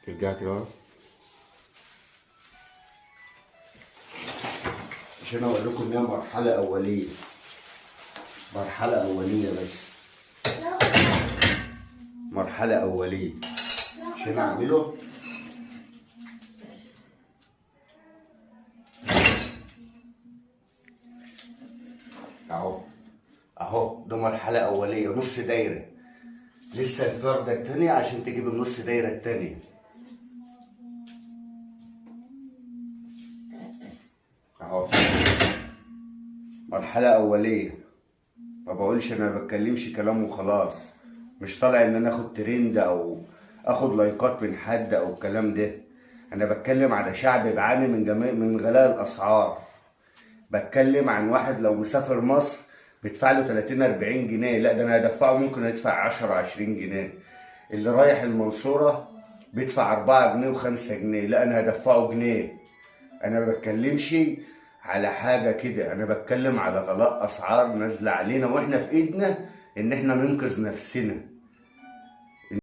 ترجع كده ورا عشان اقول لكم ان هي مرحله اوليه. مرحله اوليه بس. مرحله اوليه عشان اعمله. اهو ده مرحله اوليه نص دايره. لسه الفردة التانية عشان تجيب النص دايرة التانية. اهو مرحلة أولية. ما بقولش أنا ما بتكلمش كلام وخلاص. مش طالع إن أنا آخد ترند أو آخد لايكات من حد أو الكلام ده. أنا بتكلم على شعب بيعاني من غلاء الأسعار. بتكلم عن واحد لو مسافر مصر بيدفع له 30 40 جنيه، لا ده انا هدفعه ممكن يدفع 10 20 جنيه. اللي رايح المنصورة بيدفع 4 جنيه و5 جنيه، لا انا هدفعه جنيه. انا ما بتكلمش على حاجة كده، انا بتكلم على غلاء اسعار نازلة علينا واحنا في ايدنا ان احنا ننقذ نفسنا.